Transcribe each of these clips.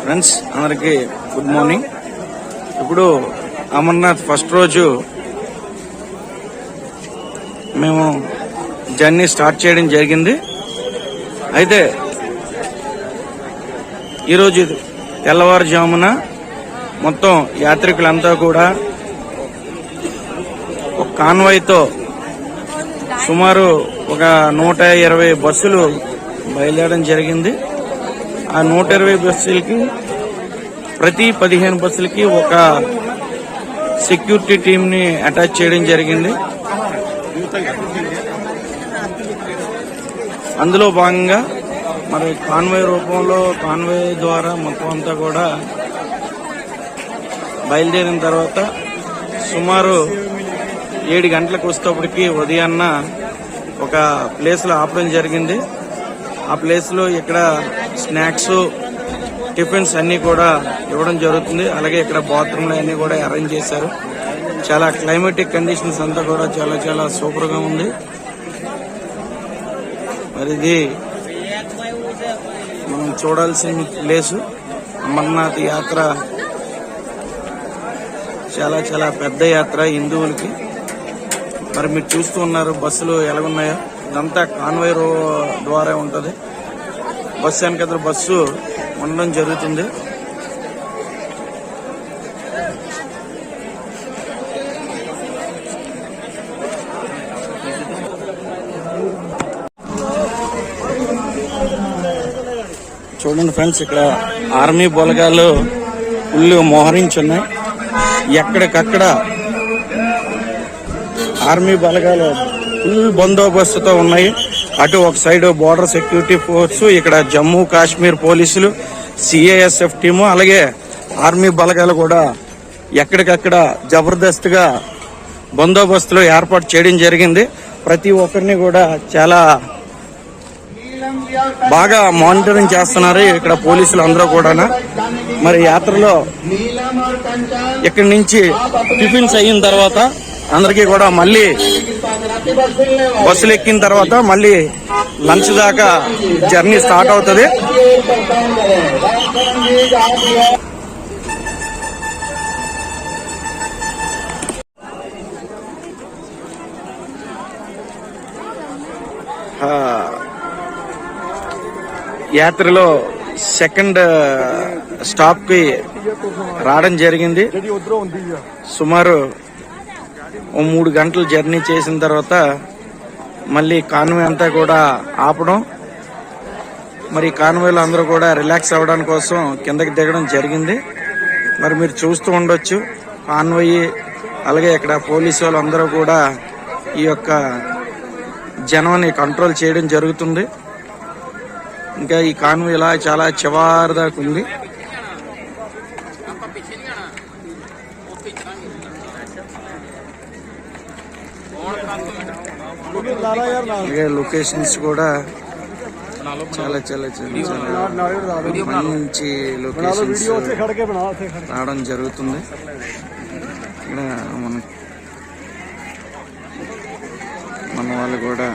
Friends అందరికి good morning. ఇప్పుడు Amarnath first రోజు మేము జర్నీ స్టార్ట్ చేయడం జరిగింది. అయితే ఈరోజు తెల్లవారుజామున మొత్తం యాత్రికులంతా కూడా ఒక కాన్వాయ్తో సుమారు ఒక 120 బస్సులు బయలుదేరడం జరిగింది. ఆ 120 బస్సులకి ప్రతి 15 బస్సులకి ఒక సెక్యూరిటీ టీమ్ ని అటాచ్ చేయడం జరిగింది. అందులో భాగంగా మరి కాన్వాయ్ రూపంలో కాన్వాయ్ ద్వారా మొత్తం అంతా కూడా బయలుదేరిన తర్వాత సుమారు 7 గంటలకు వచ్చేటప్పటికి ఉదయాన్న ఒక ప్లేస్ లో ఆపడం జరిగింది. ఆ ప్లేస్ లో ఇక్కడ స్నాక్స్ టిఫిన్స్ అన్ని కూడా ఇవ్వడం జరుగుతుంది. అలాగే ఇక్కడ బాత్రూమ్లు అన్ని కూడా అరేంజ్ చేశారు. చాలా క్లైమేటిక్ కండిషన్స్ అంతా కూడా చాలా చాలా సూపర్ గా ఉంది. మరి ఇది మనం చూడాల్సిన ప్లేసు. అమర్నాథ్ యాత్ర చాలా చాలా పెద్ద యాత్ర హిందువులకి. మరి మీరు చూస్తూ ఉన్నారు బస్సులు ఎలాగున్నాయో. ఇదంతా కాన్వాయ్ ద్వారా ఉంటది. బస్సు వెనక బస్సు ఉండడం జరుగుతుంది. చూడండి ఫ్రెండ్స్, ఇక్కడ ఆర్మీ బలగాలు ఫుల్ మోహరించున్నాయి. ఎక్కడికక్కడ ఆర్మీ బలగాలు ఫుల్ బందోబస్తుతో ఉన్నాయి. అటు ఒక సైడ్ బోర్డర్ సెక్యూరిటీ ఫోర్స్, ఇక్కడ జమ్మూ కాశ్మీర్ పోలీసులు, సిఐఎస్ఎఫ్ టీము, అలాగే ఆర్మీ బలగాలు కూడా ఎక్కడికక్కడ జబర్దస్త్ గా బందోబస్తులు ఏర్పాటు చేయడం జరిగింది. ప్రతి ఒక్కరిని కూడా చాలా బాగా మానిటరింగ్ చేస్తున్నారు ఇక్కడ పోలీసులు అందరూ కూడా. మరి యాత్రలో ఇక్కడి నుంచి టిఫిన్స్ అయిన తర్వాత అందరికీ కూడా మళ్ళీ బస్సులు ఎక్కిన తర్వాత మళ్ళీ లంచ్ దాకా జర్నీ స్టార్ట్ అవుతుంది. యాత్రలో సెకండ్ స్టాప్ కి రావడం జరిగింది. సుమారు 3 గంటలు జర్నీ చేసిన తర్వాత మళ్ళీ కాన్వాయ్ అంతా కూడా ఆపడం. మరి కాన్వాయ్లో అందరూ కూడా రిలాక్స్ అవ్వడం కోసం కిందకి దిగడం జరిగింది. మరి మీరు చూస్తూ ఉండొచ్చు కాన్వాయ్, అలాగే ఇక్కడ పోలీసు వాళ్ళు అందరూ కూడా ఈ యొక్క జనాన్ని కంట్రోల్ చేయడం జరుగుతుంది. ఇంకా ఈ కాన్వాయ్ ఇలా చాలా చివరి దాకా ఉంది. అలాగే లొకేషన్స్ కూడా చాలా చాలా చాలా మంచి లొకేషన్స్ రావడం జరుగుతుంది. ఇక్కడ మన వాళ్ళు కూడా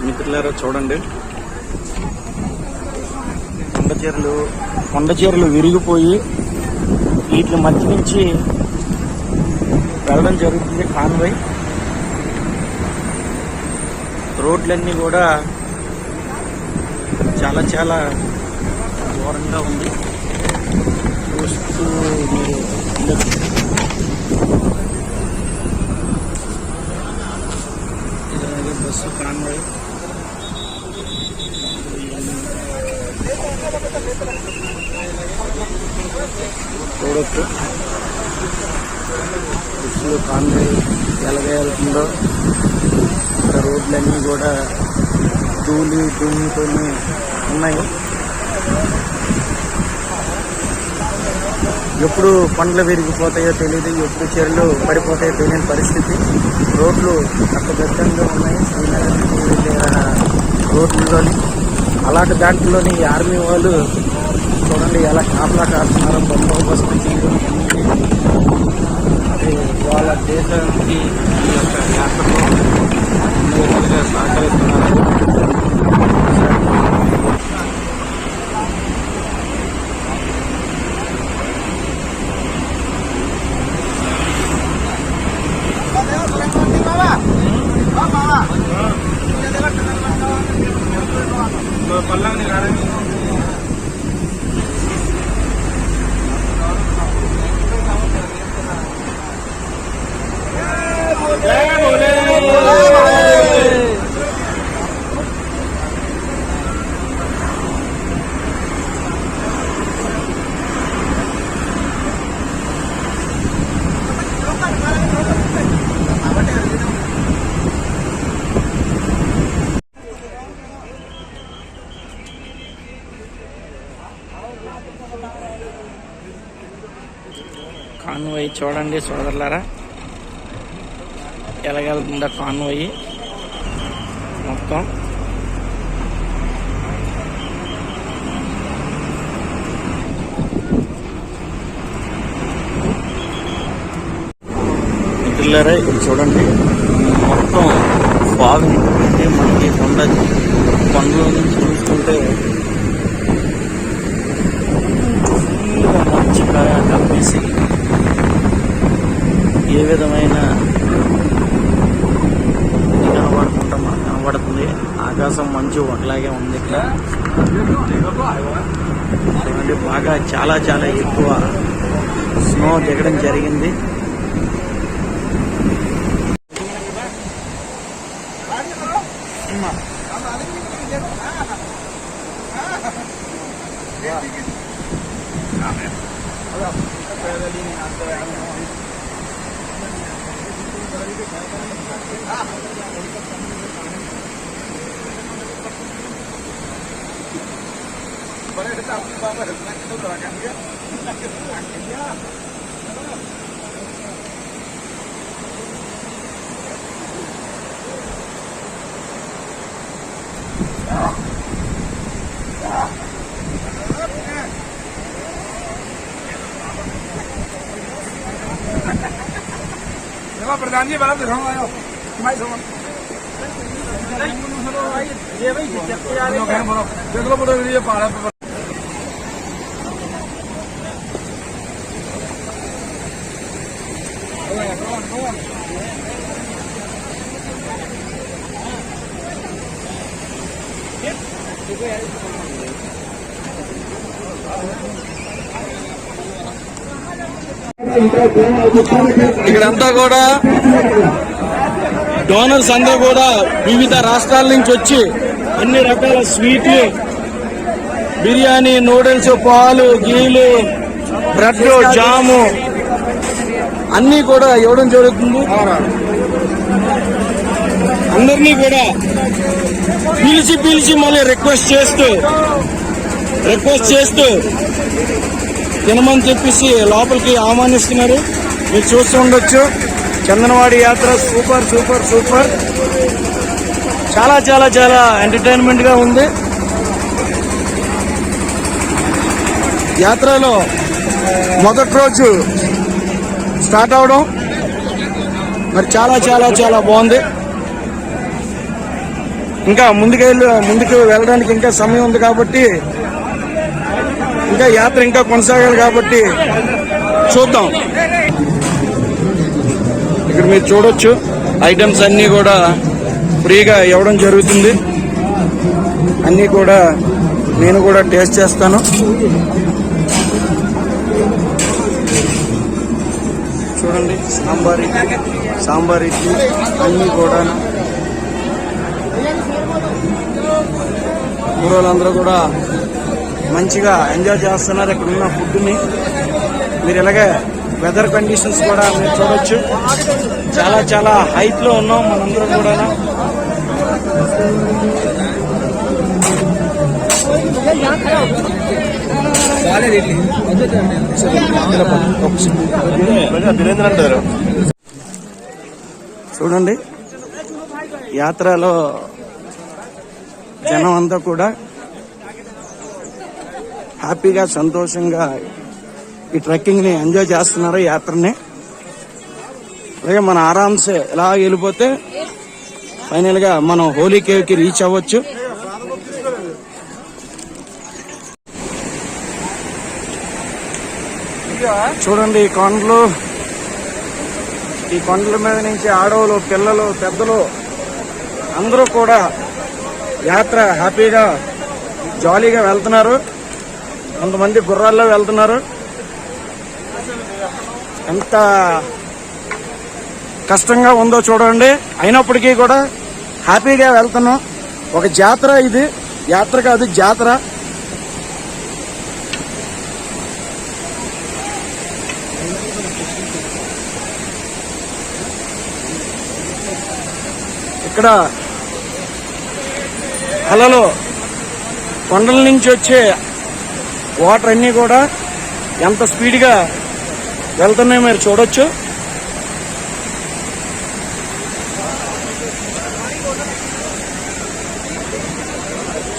మిత్రులారా చూడండి, కొండ చీరలు విరిగిపోయి వీటి మధ్య నుంచి వెళ్ళడం జరుగుతుంది కాన్వాయ్. రోడ్లన్నీ కూడా చాలా చాలా ఘోరంగా ఉంది. చూస్తూ మీరు ఇలాగే బస్సు కాన్వాయ్ చూడొచ్చు. బస్సులు కాన్వాయ్ ఎలాగే వెళ్తుందో. రోడ్లన్నీ కూడా ధూళితో ఉన్నాయి. ఎప్పుడు పండ్లు విరిగిపోతాయో తెలియదు, ఎప్పుడు చెరువులు పడిపోతాయో తెలియని పరిస్థితి. రోడ్లు అస్తవ్యస్తంగా ఉన్నాయి శ్రీనగర్ నుంచి వెళ్ళే రోడ్లలోని. అలాంటి దాంట్లోని ఆర్మీ వాళ్ళు చూడండి ఎలా కాపలా కాస్తున్నారు బందోబస్తు తీసుకుని. అది వాళ్ళ దేశానికి ఈ యొక్క యాత్రలో అన్ని విధాలుగా సహకరిస్తున్నారు. కాన్వాయ్ చూడండి సోదరులారా, ఎలాగెళ్తుందో కాన్వాయ్ మొత్తం. మిత్రులారా ఇక్కడ చూడండి మొత్తం ఫాగ్ ఉంటుంది. మనకి కొండల నుంచి చూసుకుంటే మంచి కప్పేసి ఏ విధమైన కనబడుకుంటా మనకు కనబడుతుంది. ఆకాశం మంచు ఒకలాగే ఉంది. ఇక్కడ బాగా చాలా చాలా ఎక్కువ స్నో దిగడం జరిగింది. प्रधान जी बड़ा दिखाऊंगा देख लो बोलो ये पहाड़ पे ఇక్కడంతా కూడా డోనర్స్ అందరూ కూడా వివిధ రాష్ట్రాల నుంచి వచ్చి అన్ని రకాల స్వీట్లు, బిర్యానీ, నూడిల్స్, పాలు, గీలు, బ్రెడ్, జాము అన్నీ కూడా ఇవ్వడం జరుగుతుంది. అందరినీ కూడా పిలిచి మళ్ళీ రిక్వెస్ట్ చేస్తూ తినమని చెప్పేసి లోపలికి ఆహ్వానిస్తున్నారు. మీరు చూస్తూ ఉండొచ్చు. చందనవాడి యాత్ర సూపర్ సూపర్ సూపర్, చాలా చాలా చాలా ఎంటర్టైన్మెంట్ గా ఉంది. యాత్రలో మొదటి రోజు స్టార్ట్ అవడం మరి చాలా చాలా చాలా బాగుంది. ఇంకా ముందుకు వెళ్ళడానికి ఇంకా సమయం ఉంది కాబట్టి, ఇంకా యాత్ర ఇంకా కొనసాగాలి కాబట్టి చూద్దాం. ఇక్కడ మీరు చూడొచ్చు ఐటమ్స్ అన్నీ కూడా ఫ్రీగా ఇవ్వడం జరుగుతుంది. అన్నీ కూడా నేను కూడా టేస్ట్ చేస్తాను. చూడండి సాంబార్ ఇడ్లీ అన్నీ కూడా ఊరోళ్ళందరూ కూడా మంచిగా ఎంజాయ్ చేస్తున్నారు ఇక్కడ ఉన్న ఫుడ్ని. మీరు ఇలాగే వెదర్ కండిషన్స్ కూడా మీరు చూడొచ్చు. చాలా చాలా హైట్ లో ఉన్నాం మనందరం కూడా. చూడండి యాత్రలో జనం అంతా కూడా హ్యాపీగా సంతోషంగా ఈ ట్రెక్కింగ్ ని ఎంజాయ్ చేస్తున్నారు, యాత్రని. అలాగే మనం ఆరామ్సే ఇలా వెళ్ళిపోతే ఫైనల్ గా మనం హోలీ కేవ్ కి రీచ్ అవ్వచ్చు. చూడండి ఈ కొండల మీద నుంచి ఆడవులు, పిల్లలు, పెద్దలు అందరూ కూడా యాత్ర హ్యాపీగా జాలీగా వెళ్తున్నారు. కొంతమంది గుర్రాల్లో వెళ్తున్నారు. ఎంత కష్టంగా ఉందో చూడండి, అయినప్పటికీ కూడా హ్యాపీగా వెళ్తున్నాం. ఒక జాతర ఇది, యాత్ర కాదు జాతర. ఇక్కడ అలలు, కొండల నుంచి వచ్చే వాటర్ అన్నీ కూడా ఎంత స్పీడ్గా వెళ్తున్నాయో మీరు చూడొచ్చు.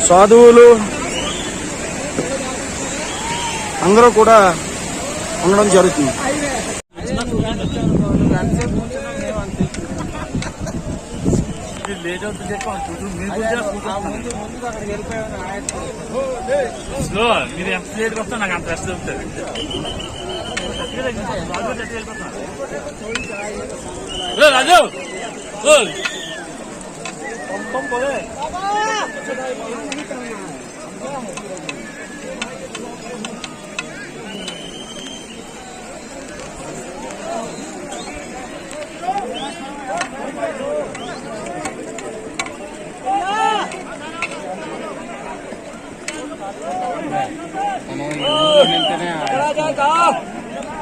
సాధువులు అందరూ కూడా ఉండడం జరుగుతుంది. మీరు ఎంత లేట్గా వస్తా నాకు అంత రెస్ట్ అవుతుంది. రాజు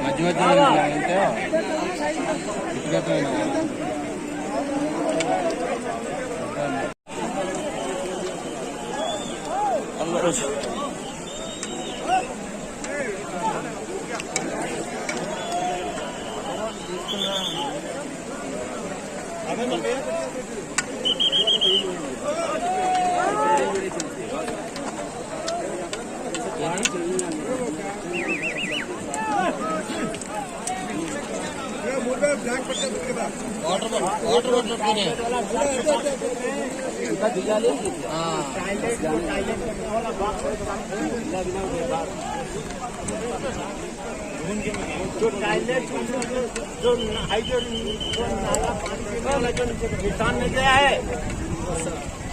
మధ్య మధ్యలో जो टॉयलेट जो निशान में गया है,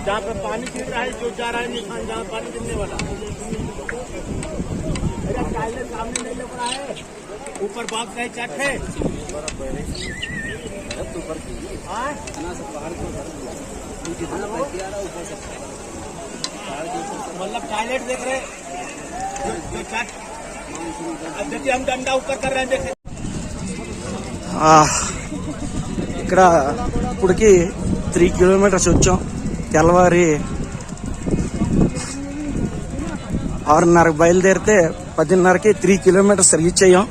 जहाँ पे पानी गिर रहा है, जो जा रहा है निशान जहाँ पानी गिरने वाला, टॉयलेट सामने नहीं लग रहा है, ऊपर बाग का चट है, मतलब टॉयलेट देख रहे जो चट। देखिए हम डंडा ऊपर कर रहे हैं, देखिए ఇక్కడ ఇప్పటికి 3 కిలోమీటర్స్ వచ్చాం. తెల్లవారి 6:30కి బయలుదేరితే 10:30కి 3 కిలోమీటర్స్ రీచ్ అయ్యాం.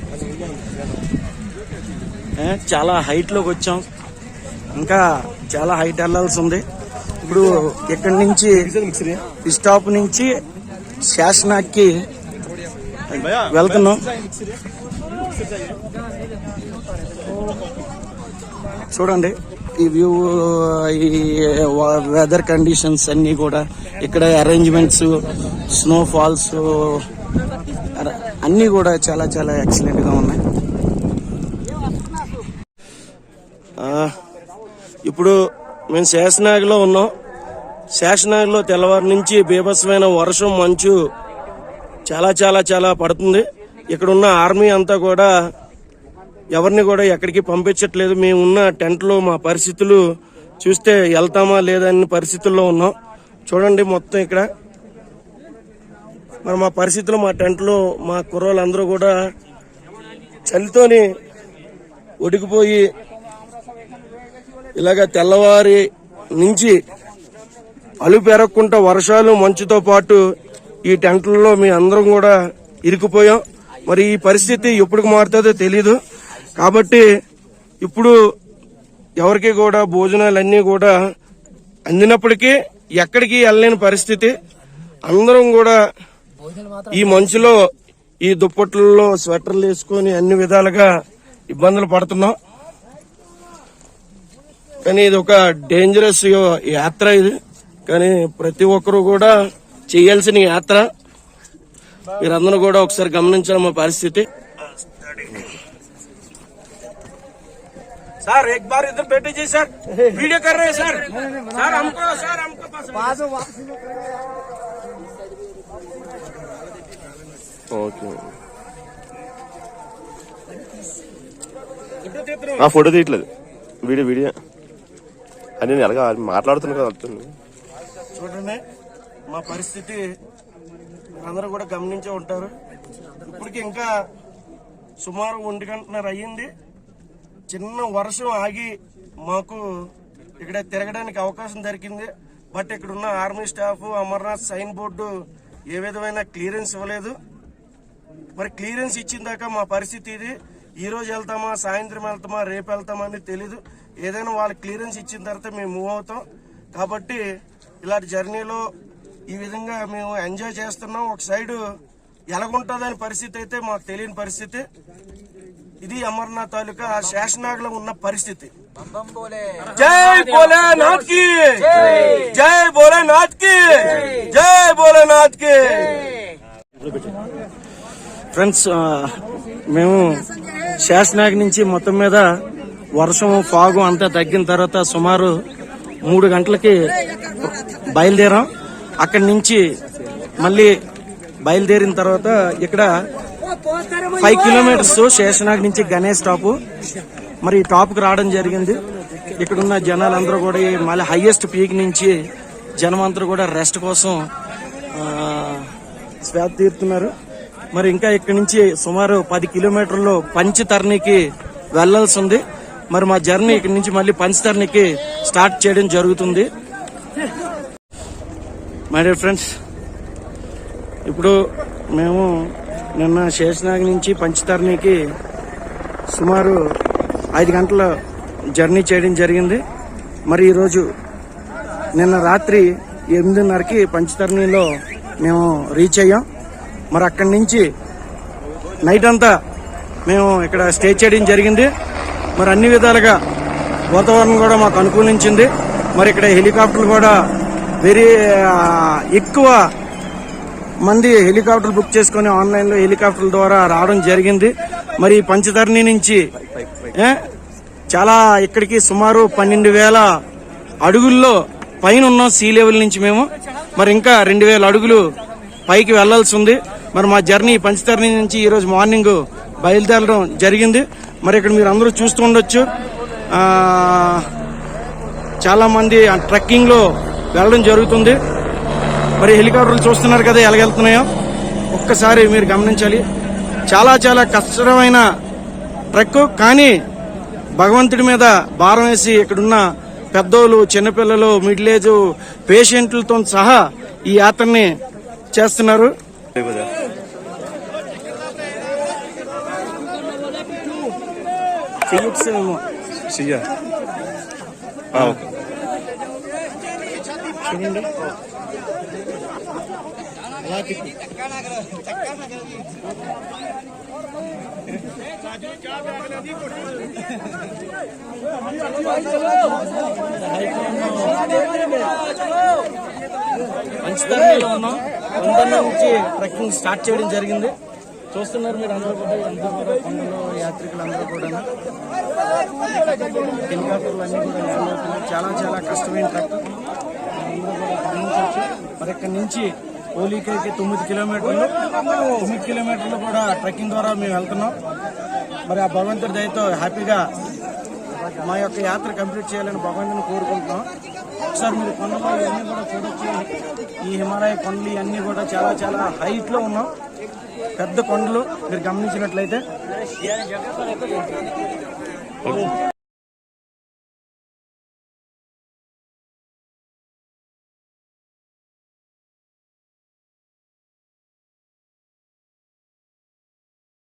చాలా హైట్ లోకి వచ్చాం, ఇంకా చాలా హైట్ వెళ్లాల్సి ఉంది. ఇప్పుడు ఇక్కడి నుంచి ఈ స్టాప్ నుంచి శాసనాకి వెళ్తున్నాం. చూడండి ఈ వ్యూ, ఈ వెదర్ కండిషన్స్ అన్ని కూడా, ఇక్కడ అరేంజ్మెంట్స్, స్నో ఫాల్స్ అన్ని కూడా చాలా చాలా ఎక్సలెంట్ గా ఉన్నాయి. ఇప్పుడు మేము శేషనాగ్లో ఉన్నాం. శేషనాగ్లో తెల్లవారు నుంచి బీభత్సమైన వర్షం, మంచు చాలా చాలా చాలా పడుతుంది. ఇక్కడ ఉన్న ఆర్మీ అంతా కూడా ఎవరిని కూడా ఎక్కడికి పంపించట్లేదు. మేము ఉన్న టెంట్ లో మా పరిస్థితులు చూస్తే వెళ్తామా లేదా అనే పరిస్థితుల్లో ఉన్నాం. చూడండి మొత్తం ఇక్కడ మరి మా పరిస్థితులు, మా టెంట్ లో మా కుర్రోళ్ళందరూ కూడా చలితోని ఉడికిపోయి ఇలాగ తెల్లవారి నుంచి అలుపు ఎరక్కుంటా వర్షాలు మంచుతో పాటు ఈ టెంట్లలో మీ అందరం కూడా ఇరుకుపోయాం. మరి ఈ పరిస్థితి ఎప్పుడు మారుతుందో తెలీదు. కాబట్టి ఇప్పుడు ఎవరికి కూడా భోజనాలన్నీ కూడా అందినప్పటికీ ఎక్కడికి వెళ్ళలేని పరిస్థితి. అందరం కూడా ఈ మంచులో ఈ దుప్పట్లలో స్వెటర్లు వేసుకొని అన్ని విధాలుగా ఇబ్బందులు పడుతున్నాం. కానీ ఇది ఒక డేంజరస్ యాత్ర ఇది. కానీ ప్రతి ఒక్కరూ కూడా చేయాల్సిన యాత్ర. మీరందరూ కూడా ఒకసారి గమనించాలి మా పరిస్థితి. सर एक बार इधर बैठे जी सर, वीडियो कर रहे हैं सर. सर हमको पास ఓకే ఆ ఫోటో తీయట్లేదు, వీడియో అని నేను ఎలాగా మాట్లాడుతున్నా కదా అర్థం. చూడండి మా పరిస్థితి అందరూ కూడా గమనించే ఉంటారు. ఇప్పటికి ఇంకా సుమారు 1 గంటన్నర అయ్యింది. చిన్న వర్షం ఆగి మాకు ఇక్కడ తిరగడానికి అవకాశం దొరికింది. బట్ ఇక్కడ ఉన్న army staff, Amarnath shrine board ఏ విధమైన క్లియరెన్స్ ఇవ్వలేదు. మరి క్లియరెన్స్ ఇచ్చిన దాకా మా పరిస్థితి ఇది. ఈ రోజు వెళ్తామా, సాయంత్రం వెళ్తామా, రేపు వెళ్తామా అని తెలీదు. ఏదైనా వాళ్ళకి క్లియరెన్స్ ఇచ్చిన తర్వాత మేము మూవ్ అవుతాం. కాబట్టి ఇలాంటి జర్నీలో ఈ విధంగా మేము ఎంజాయ్ చేస్తున్నాం. ఒక సైడు ఎలాగుంటుందని పరిస్థితి అయితే మాకు తెలియని పరిస్థితి. ఇది అమర్నాథ్ తాలూకా శేషనాగ్లో ఉన్న పరిస్థితి. జై భోలేనాథ్ కి, జై భోలేనాథ్ కి, జై భోలేనాథ్ కి. ఫ్రెండ్స్, మేము శేషనాగ్ నుంచి మొత్తం మీద వర్షం, ఫాగు అంతా తగ్గిన తర్వాత సుమారు 3 గంటలకి బయలుదేరాం. అక్కడి నుంచి మళ్ళీ బయలుదేరిన తర్వాత ఇక్కడ 5 కిలోమీటర్స్ శేషనాగ్ నుంచి గణేష్ టాప్. మరి ఈ టాప్కి రావడం జరిగింది. ఇక్కడున్న జనాలందరూ కూడా మళ్ళీ హైయెస్ట్ పీక్ నుంచి జనమందరూ కూడా రెస్ట్ కోసం శ్వాస తీరుతున్నారు. మరి ఇంకా ఇక్కడి నుంచి సుమారు 10 కిలోమీటర్లు పంచతర్ణికి వెళ్లాల్సి ఉంది. మరి మా జర్నీ ఇక్కడి నుంచి మళ్ళీ పంచతర్ణికి స్టార్ట్ చేయడం జరుగుతుంది. మై డియర్ ఫ్రెండ్స్, ఇప్పుడు మేము నిన్న శేషనాగ్ నుంచి పంచతర్ణికి సుమారు 5 గంటల జర్నీ చేయడం జరిగింది. మరి ఈరోజు నిన్న రాత్రి 8:30కి పంచతర్ణిలో మేము రీచ్ అయ్యాం. మరి అక్కడి నుంచి నైట్ అంతా మేము ఇక్కడ స్టే చేయడం జరిగింది. మరి అన్ని విధాలుగా వాతావరణం కూడా మాకు అనుకూలించింది. మరి ఇక్కడ హెలికాప్టర్లు కూడా ఎక్కువ మంది హెలికాప్టర్లు బుక్ చేసుకుని ఆన్లైన్లో హెలికాప్టర్ల ద్వారా రావడం జరిగింది. మరి పంచతర్ణి నుంచి చాలా ఇక్కడికి సుమారు 12,000 అడుగుల్లో పైన ఉన్నాం సీ లెవెల్ నుంచి మేము. మరి ఇంకా 2,000 అడుగులు పైకి వెళ్లాల్సి ఉంది. మరి మా జర్నీ పంచతర్ణి నుంచి ఈ రోజు మార్నింగ్ బయలుదేరడం జరిగింది. మరి ఇక్కడ మీరు అందరూ చూస్తూ ఉండొచ్చు, చాలా మంది ట్రెక్కింగ్ లో వెళ్ళడం జరుగుతుంది. మరి హెలికాప్టర్లు చూస్తున్నారు కదా ఎలాగెళ్తున్నాయో, ఒక్కసారి మీరు గమనించాలి. చాలా చాలా కష్టమైన ట్రెక్. కానీ భగవంతుడి మీద భారం వేసి ఇక్కడున్న పెద్దోళ్ళు, చిన్నపిల్లలు, మిడిల్ ఏజ్ పేషెంట్లతో సహా ఈ యాత్రని చేస్తున్నారు. పంచతర్ణిలో ఉన్నాం. కొండల నుంచి ట్రెక్కింగ్ స్టార్ట్ చేయడం జరిగింది. చూస్తున్నారు మీరు అందరూ కూడా, కొండలో యాత్రికులందరూ కూడా హెలికాప్టర్లు అన్ని కూడా ల్యాండ్ అవుతున్నాయి. చాలా చాలా కష్టమైన ట్రెక్ గమనించవచ్చు. మరి ఇక్కడి నుంచి ఓలీకైకి 9 కిలోమీటర్లు కూడా ట్రెక్కింగ్ ద్వారా మేము వెళ్తున్నాం. మరి ఆ భగవంతుడి దయతో హ్యాపీగా మా యొక్క యాత్ర కంప్లీట్ చేయాలని భగవంతుని కోరుకుంటున్నాం. ఒకసారి మీరు కొండలు ఇవన్నీ కూడా చూడొచ్చు. ఈ హిమాలయ కొండలు ఇవన్నీ కూడా చాలా చాలా హైట్ లో ఉన్నాం. పెద్ద కొండలు మీరు గమనించినట్లయితే